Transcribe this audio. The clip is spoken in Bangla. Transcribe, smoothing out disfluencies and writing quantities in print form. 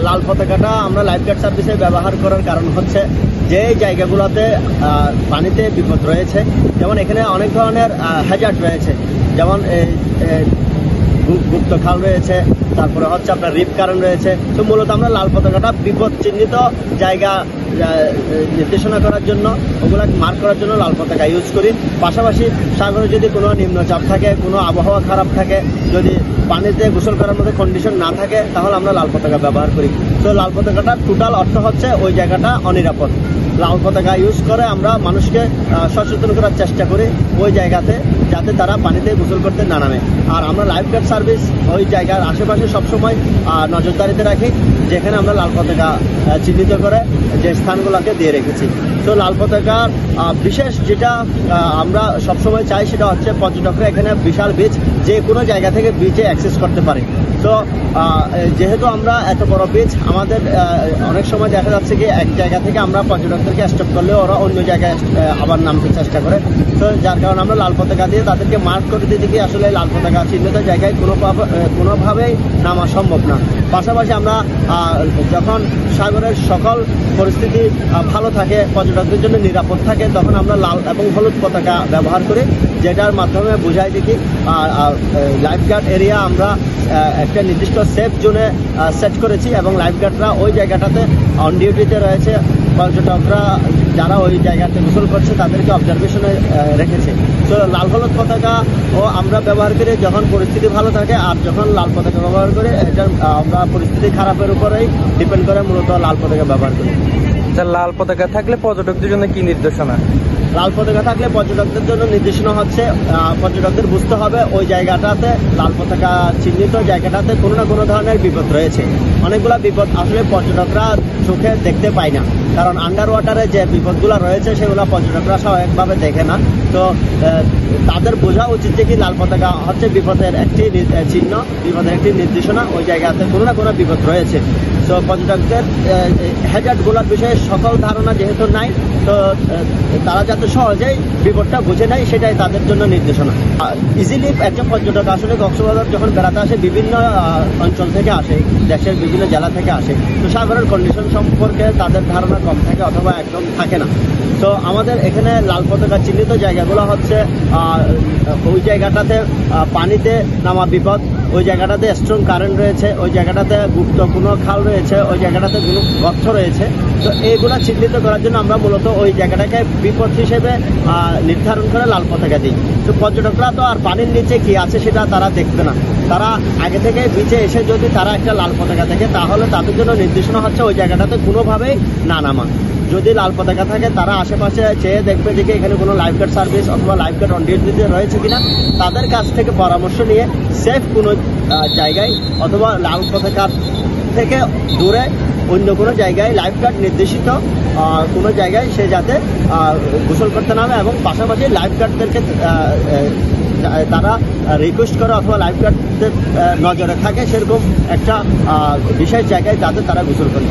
লাল পতাকাটা আমরা লাইফ গার্ড সার্ভিসে ব্যবহার করার কারণ হচ্ছে যে জায়গাগুলোতে পানিতে বিপদ রয়েছে, যেমন এখানে অনেক ধরনের হ্যাজার্ড রয়েছে, যেমন গুপ্ত খাল রয়েছে, তারপরে হচ্ছে আপনার রিপ কারণ রয়েছে। তো মূলত আমরা লাল পতাকাটা বিপদ চিহ্নিত জায়গা নির্দেশনা করার জন্য, ওগুলা মার্ক করার জন্য লাল পতাকা ইউজ করি। পাশাপাশি সাগরে যদি কোনো নিম্নচাপ থাকে, কোনো আবহাওয়া খারাপ থাকে, যদি পানিতে গোসল করার মধ্যে কন্ডিশন না থাকে, তাহলে আমরা লাল পতাকা ব্যবহার করি। তো লাল পতাকাটার টোটাল অর্থ হচ্ছে ওই জায়গাটা অনিরাপদ। লাল পতাকা ইউজ করে আমরা মানুষকে সচেতন করার চেষ্টা করি ওই জায়গাতে, যাতে তারা পানিতে গোসল করতে না নামে। আর আমরা লাইফ গার্ড সার্ভিস ওই জায়গার আশেপাশে সবসময় নজরদারিতে রাখি, যেখানে আমরা লাল পতাকা চিহ্নিত করে যে স্থানগুলোকে দিয়ে রেখেছি। তো লাল পতাকার বিশেষ যেটা আমরা সবসময় চাই সেটা হচ্ছে পর্যটকরা এখানে বিশাল বিচ যে কোনো জায়গা থেকে বিচে অ্যাক্সেস করতে পারে। তো যেহেতু আমরা এত বড় বিচ, আমাদের অনেক সময় দেখা যাচ্ছে কি এক জায়গা থেকে আমরা পর্যটকদেরকে স্টপ করলে ওরা অন্য জায়গায় আবার নামতে চেষ্টা করে। তো যার কারণে আমরা লাল পতাকা দিয়ে তাদেরকে মার্ক করে দিতে গিয়ে আসলে লাল পতাকা চিহ্নিত জায়গায় কোনোভাবেই নামা সম্ভব না। পাশাপাশি আমরা যখন সাগরের সকল পরিস্থিতি ভালো থাকে, পর্যটকদের জন্য নিরাপদ থাকে, তখন আমরা লাল এবং হলুদ পতাকা ব্যবহার করি, যেটার মাধ্যমে বোঝাই দেখি লাইফ গার্ড এরিয়া আমরা একটা নির্দিষ্ট সেফ জোনে সেট করেছি এবং লাইফ গার্ডরা ওই জায়গাটাতে অন ডিউটিতে রয়েছে। পর্যটকরা যারা ওই জায়গাতে গোসল করছে তাদেরকে অবজারভেশনে রেখেছে। তো লাল হলুদ পতাকা ও আমরা ব্যবহার করি যখন পরিস্থিতি ভালো থাকে, আর যখন লাল পতাকা ব্যবহার করি এটা আমরা পরিস্থিতি খারাপের উপরেই ডিপেন্ড করে মূলত লাল পতাকা ব্যবহার করি। লাল পতাকা থাকলে পর্যটকদের জন্য কি নির্দেশনা? লাল পতাকা থাকলে পর্যটকদের জন্য নির্দেশনা হচ্ছে পর্যটকদের বুঝতে হবে ওই জায়গাটাতে লাল পতাকা চিহ্নিত জায়গাটাতে কোনো না কোনো ধরনের বিপদ রয়েছে। অনেকগুলা বিপদ আসলে পর্যটকরা চোখে দেখতে পায় না, কারণ আন্ডার ওয়াটারে যে বিপদগুলো রয়েছে সেগুলো পর্যটকরা স্বাভাবিকভাবে দেখে না। তো তাদের বোঝা উচিত যে কি লাল পতাকা হচ্ছে বিপদের একটি চিহ্ন, বিপদের একটি নির্দেশনা, ওই জায়গাতে কোনো না কোনো বিপদ রয়েছে। তো পর্যটকদের হ্যাজার্ডগুলোর বিষয়ে সকল ধারণা যেহেতু নাই, তো তারা যাতে সহজেই বিপদটা বুঝে নেয় সেটাই তাদের জন্য নির্দেশনা। ইজিলি একজন পর্যটক আসলে কক্সবাজার যখন বেড়াতে আসে বিভিন্ন অঞ্চল থেকে আসে, দেশের বিভিন্ন জেলা থেকে আসে, তো সাগরের কন্ডিশন সম্পর্কে তাদের ধারণা কম থাকে অথবা একদম থাকে না। তো আমাদের এখানে লাল পতাকা চিহ্নিত জায়গাগুলো হচ্ছে ওই জায়গাটাতে পানিতে নামা বিপদ, ওই জায়গাটাতে স্ট্রং কারেন্ট রয়েছে, ওই জায়গাটাতে গুপ্ত কোনো খাল রয়েছে, ওই জায়গাটাতে কোনো গর্ত রয়েছে। তো এইগুলা চিহ্নিত করার জন্য আমরা মূলত ওই জায়গাটাকে বিপদ হিসেবে নির্ধারণ করে লাল পতাকা দিই। তো পর্যটকরা তো আর পানির নিচে কি আছে সেটা তারা দেখবে না, তারা আগে থেকে বিচে এসে যদি তারা একটা লাল পতাকা দেখে তাহলে তাদের জন্য নির্দেশনা হচ্ছে ওই জায়গাটাতে কোনোভাবেই না নামা। যদি লাল পতাকা থাকে তারা আশেপাশে চেয়ে দেখবে যে এখানে কোনো লাইফ গার্ড সার্ভিস অথবা লাইফ গার্ড অন ডিউটিতে রয়েছে কিনা, তাদের কাছ থেকে পরামর্শ নিয়ে সেফ কোনো জায়গায় অথবা লাল পতাকার থেকে দূরে অন্য কোনো জায়গায় লাইফ গার্ড নির্দেশিত কোনো জায়গায় সে যাতে গোসল করতে নামে, এবং পাশাপাশি লাইফ গার্ডদেরকে তারা রিকোয়েস্ট করে অথবা লাইফ গার্ডদের নজরে থাকে সেরকম একটা বিশেষ জায়গায় যাতে তারা গোসল করে।